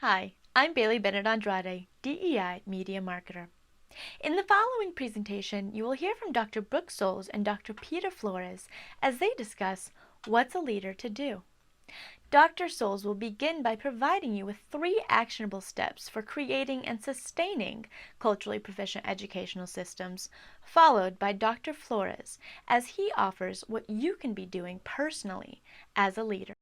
Hi, I'm Bailey Bennett Andrade, DEI Media Marketer. In the following presentation, you will hear from Dr. Brooke Souls and Dr. Peter Flores as they discuss what's a leader to do. Dr. Souls will begin by providing you with 3 actionable steps for creating and sustaining culturally proficient educational systems, followed by Dr. Flores as he offers what you can be doing personally as a leader.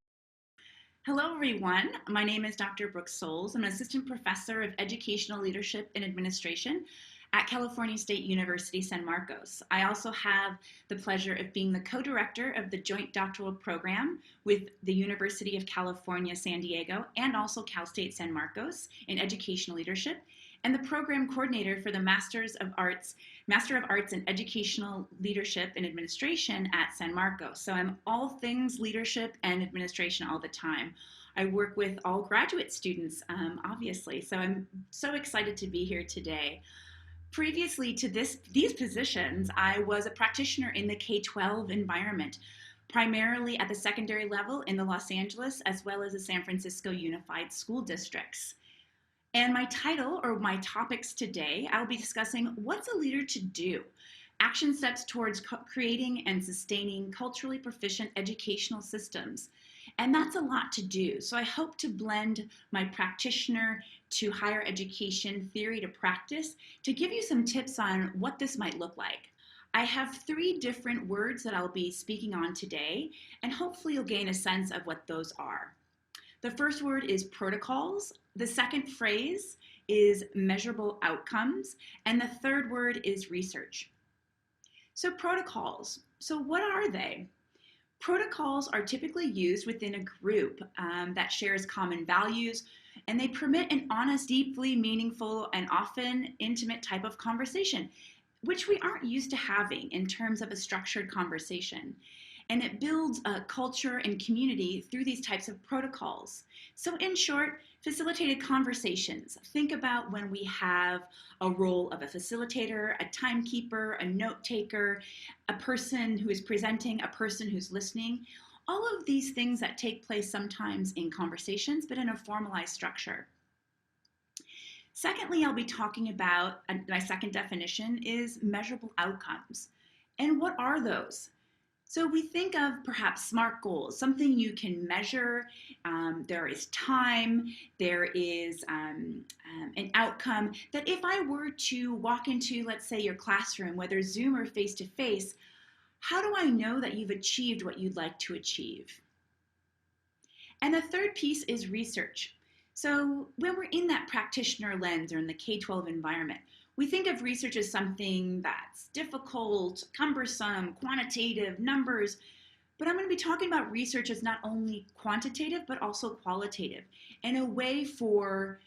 Hello, everyone. My name is Dr. Brooke Souls. I'm an assistant professor of educational leadership and administration at California State University, San Marcos. I also have the pleasure of being the co-director of the joint doctoral program with the University of California, San Diego, and also Cal State San Marcos in educational leadership, and the program coordinator for the Master of Arts in Educational Leadership and Administration at San Marcos. So I'm all things leadership and administration all the time. I work with all graduate students, obviously, so I'm so excited to be here today. Previously to these positions, I was a practitioner in the K-12 environment, primarily at the secondary level in the Los Angeles as well as the San Francisco Unified School Districts. And my title, or my topics today, I'll be discussing what's a leader to do, action steps towards creating and sustaining culturally proficient educational systems. And that's a lot to do. So I hope to blend my practitioner to higher education theory to practice to give you some tips on what this might look like. I have 3 different words that I'll be speaking on today, and hopefully you'll gain a sense of what those are. The first word is protocols. The second phrase is measurable outcomes. And the third word is research. So protocols. So what are they? Protocols are typically used within a group that shares common values, and they permit an honest, deeply meaningful, and often intimate type of conversation, which we aren't used to having in terms of a structured conversation. And it builds a culture and community through these types of protocols. So in short, facilitated conversations. Think about when we have a role of a facilitator, a timekeeper, a note taker, a person who is presenting, a person who's listening. All of these things that take place sometimes in conversations, but in a formalized structure. Secondly, I'll be talking about, my second definition is measurable outcomes. And what are those? So we think of perhaps SMART goals, something you can measure. There is time, there is an outcome that if I were to walk into, let's say, your classroom, whether Zoom or face-to-face, how do I know that you've achieved what you'd like to achieve? And the third piece is research. So when we're in that practitioner lens or in the K-12 environment, we think of research as something that's difficult, cumbersome, quantitative, numbers, but I'm going to be talking about research as not only quantitative, but also qualitative, and a way for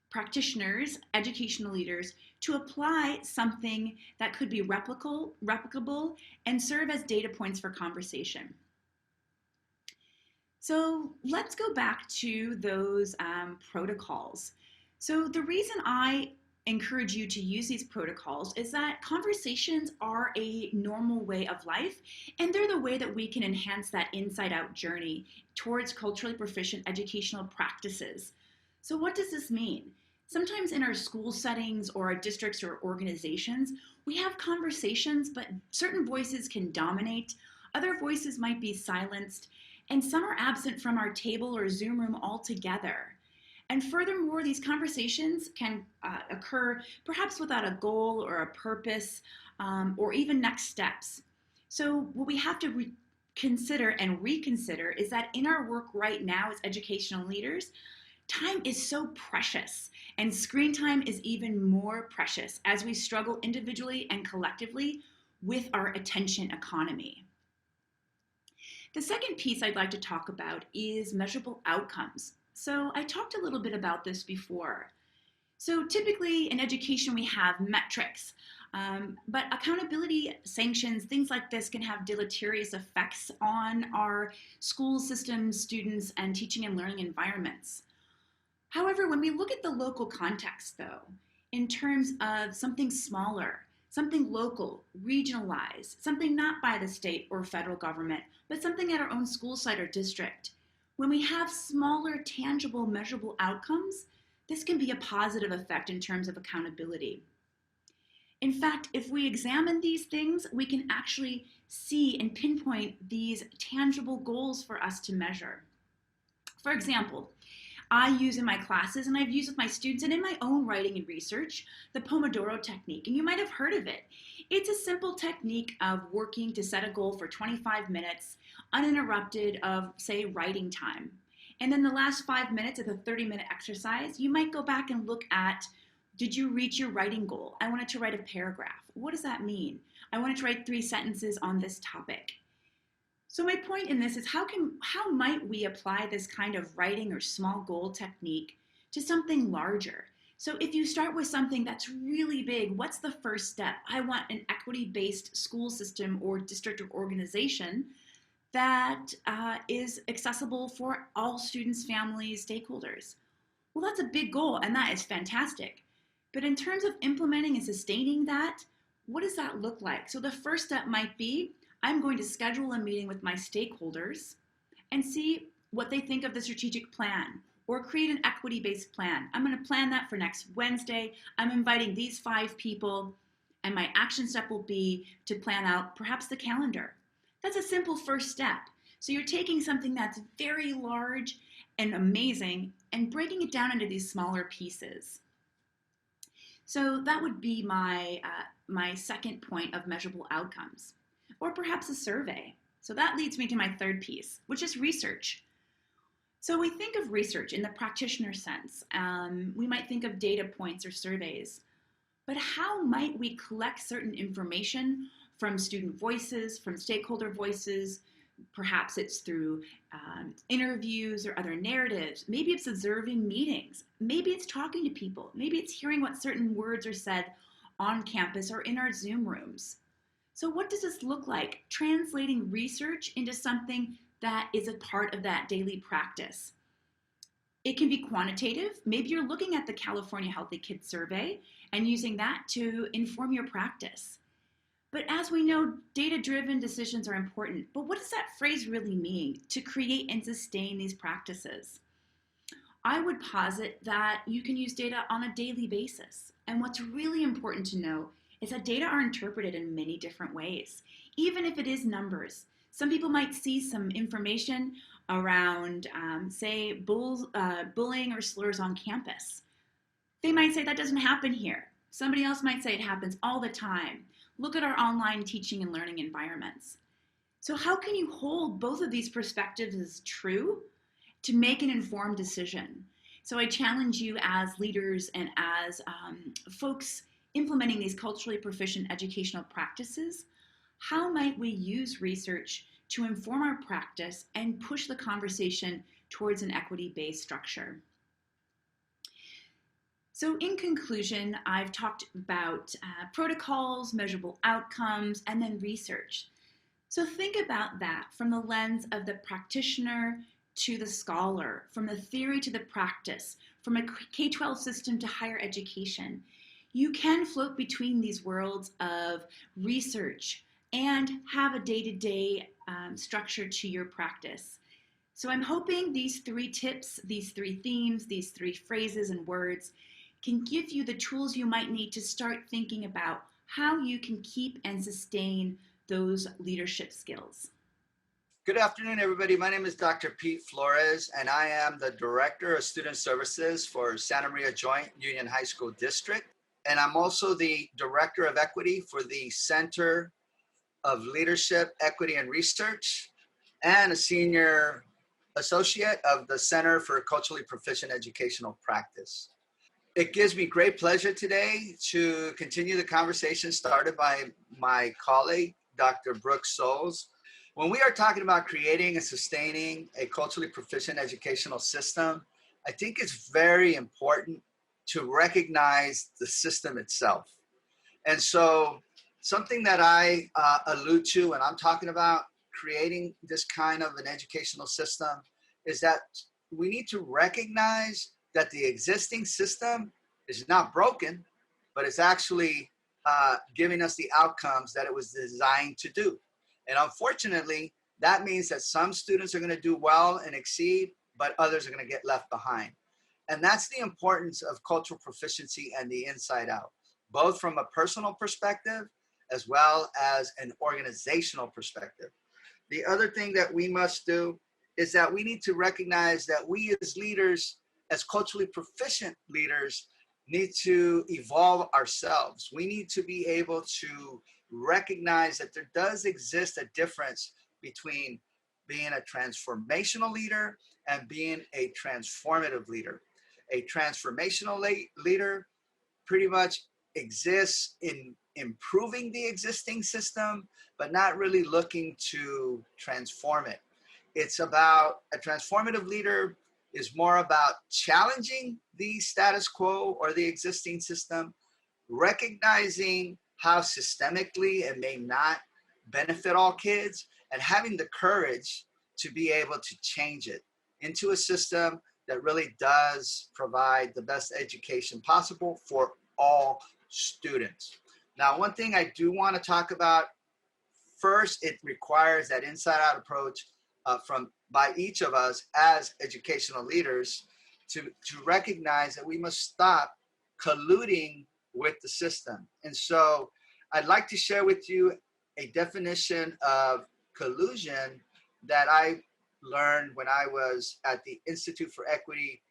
practitioners, educational leaders, to apply something that could be replicable, and serve as data points for conversation. So let's go back to those protocols. So the reason I encourage you to use these protocols is that conversations are a normal way of life, and they're the way that we can enhance that inside-out journey towards culturally proficient educational practices. So what does this mean? Sometimes in our school settings or our districts or organizations, we have conversations, but certain voices can dominate, other voices might be silenced, and some are absent from our table or Zoom room altogether. And furthermore, these conversations can occur perhaps without a goal or a purpose or even next steps. So what we have to consider and reconsider is that in our work right now as educational leaders, time is so precious, and screen time is even more precious as we struggle individually and collectively with our attention economy. The second piece I'd like to talk about is measurable outcomes. So I talked a little bit about this before. So typically in education we have metrics, but accountability sanctions, things like this can have deleterious effects on our school systems, students, and teaching and learning environments. However, when we look at the local context though, in terms of something smaller, something local, regionalized, something not by the state or federal government, but something at our own school site or district. When we have smaller, tangible, measurable outcomes, This can be a positive effect in terms of accountability. In fact, if we examine these things, we can actually see and pinpoint these tangible goals for us to measure. For example, I use in my classes and I've used with my students and in my own writing and research, the Pomodoro technique. And you might have heard of it. It's a simple technique of working to set a goal for 25 minutes uninterrupted of, say, writing time. And then the last 5 minutes of the 30-minute exercise, you might go back and look at, did you reach your writing goal? I wanted to write a paragraph. What does that mean? I wanted to write 3 sentences on this topic. So my point in this is how might we apply this kind of writing or small goal technique to something larger? So if you start with something that's really big, what's the first step? I want an equity-based school system or district or organization that is accessible for all students, families, stakeholders. Well, that's a big goal, and that is fantastic. But in terms of implementing and sustaining that, what does that look like? So the first step might be, I'm going to schedule a meeting with my stakeholders and see what they think of the strategic plan or create an equity-based plan. I'm going to plan that for next Wednesday. I'm inviting these 5 people, and my action step will be to plan out perhaps the calendar. That's a simple first step. So you're taking something that's very large and amazing and breaking it down into these smaller pieces. So that would be my second point of measurable outcomes, or perhaps a survey. So that leads me to my third piece, which is research. So we think of research in the practitioner sense. We might think of data points or surveys, but how might we collect certain information from student voices, from stakeholder voices? Perhaps it's through interviews or other narratives. Maybe it's observing meetings. Maybe it's talking to people. Maybe it's hearing what certain words are said on campus or in our Zoom rooms. So what does this look like? Translating research into something that is a part of that daily practice. It can be quantitative. Maybe you're looking at the California Healthy Kids Survey and using that to inform your practice. But as we know, data-driven decisions are important. But what does that phrase really mean, to create and sustain these practices? I would posit that you can use data on a daily basis. And what's really important to know is that data are interpreted in many different ways, even if it is numbers. Some people might see some information around, say, bullying or slurs on campus. They might say that doesn't happen here. Somebody else might say it happens all the time. Look at our online teaching and learning environments. So how can you hold both of these perspectives as true to make an informed decision? So I challenge you as leaders and as folks implementing these culturally proficient educational practices, how might we use research to inform our practice and push the conversation towards an equity-based structure? So in conclusion, I've talked about protocols, measurable outcomes, and then research. So think about that from the lens of the practitioner to the scholar, from the theory to the practice, from a K-12 system to higher education. You can float between these worlds of research and have a day-to-day structure to your practice. So I'm hoping these 3 tips, these 3 themes, these 3 phrases and words can give you the tools you might need to start thinking about how you can keep and sustain those leadership skills. Good afternoon, everybody. My name is Dr. Pete Flores, and I am the Director of Student Services for Santa Maria Joint Union High School District. And I'm also the Director of Equity for the Center of Leadership, Equity, and Research, and a Senior Associate of the Center for Culturally Proficient Educational Practice. It gives me great pleasure today to continue the conversation started by my colleague, Dr. Brooks Souls. When we are talking about creating and sustaining a culturally proficient educational system, I think it's very important to recognize the system itself. And so something that I allude to when I'm talking about creating this kind of an educational system is that we need to recognize that the existing system is not broken, but it's actually giving us the outcomes that it was designed to do. And unfortunately, that means that some students are going to do well and exceed, but others are going to get left behind. And that's the importance of cultural proficiency and the inside out, both from a personal perspective as well as an organizational perspective. The other thing that we must do is that we need to recognize that we as leaders, as culturally proficient leaders, need to evolve ourselves. We need to be able to recognize that there does exist a difference between being a transformational leader and being a transformative leader. A transformational leader pretty much exists in improving the existing system, but not really looking to transform it. It's about a transformative leader is more about challenging the status quo or the existing system, recognizing how systemically it may not benefit all kids, and having the courage to be able to change it into a system that really does provide the best education possible for all students. Now, one thing I do want to talk about first, it requires that inside out approach from by each of us as educational leaders to recognize that we must stop colluding with the system. And so I'd like to share with you a definition of collusion that I learned when I was at the Institute for Equity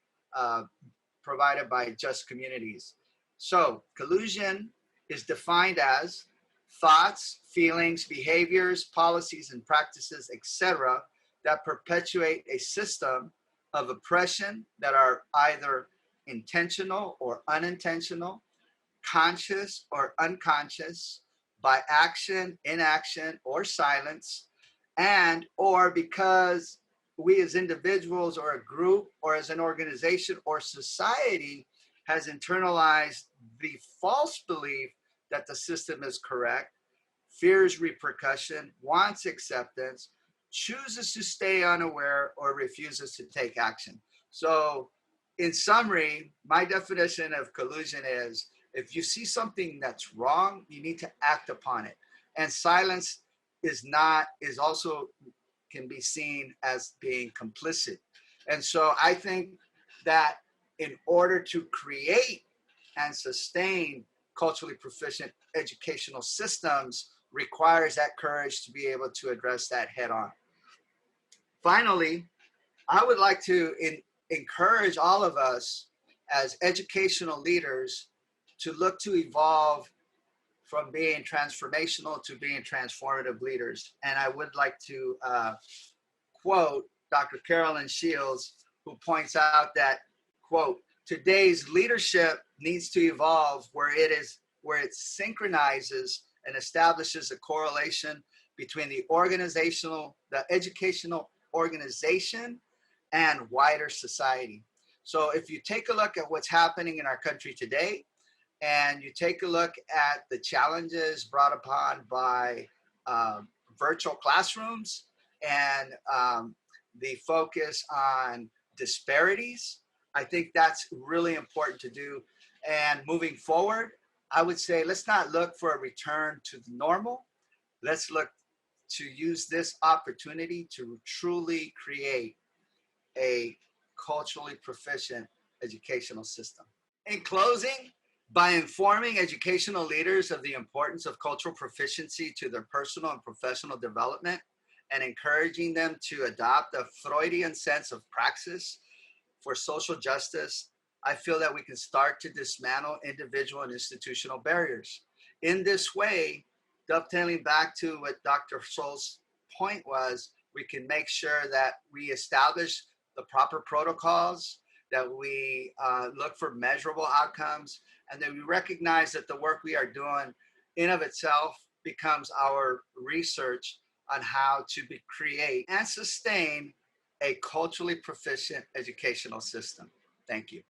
provided by Just Communities. So collusion is defined as thoughts, feelings, behaviors, policies, and practices, etc., that perpetuate a system of oppression that are either intentional or unintentional, conscious or unconscious, by action, inaction, or silence, and or because we as individuals or a group or as an organization or society has internalized the false belief that the system is correct, fears repercussion, wants acceptance, chooses to stay unaware, or refuses to take action. So, in summary, my definition of collusion is if you see something that's wrong, you need to act upon it. And silence is also can be seen as being complicit. And so I think that in order to create and sustain culturally proficient educational systems requires that courage to be able to address that head on. Finally, I would like to encourage all of us as educational leaders to look to evolve from being transformational to being transformative leaders. And I would like to quote Dr. Carolyn Shields, who points out that, quote, today's leadership needs to evolve where it synchronizes and establishes a correlation between the educational organization and wider society. So if you take a look at what's happening in our country today, and you take a look at the challenges brought upon by virtual classrooms and the focus on disparities, I think that's really important to do. And moving forward, I would say let's not look for a return to the normal. Let's look to use this opportunity to truly create a culturally proficient educational system. In closing, by informing educational leaders of the importance of cultural proficiency to their personal and professional development and encouraging them to adopt a Freudian sense of praxis for social justice, I feel that we can start to dismantle individual and institutional barriers. In this way, dovetailing back to what Dr. Sol's point was, we can make sure that we establish the proper protocols, that we look for measurable outcomes, and that we recognize that the work we are doing in of itself becomes our research on how to create and sustain a culturally proficient educational system. Thank you.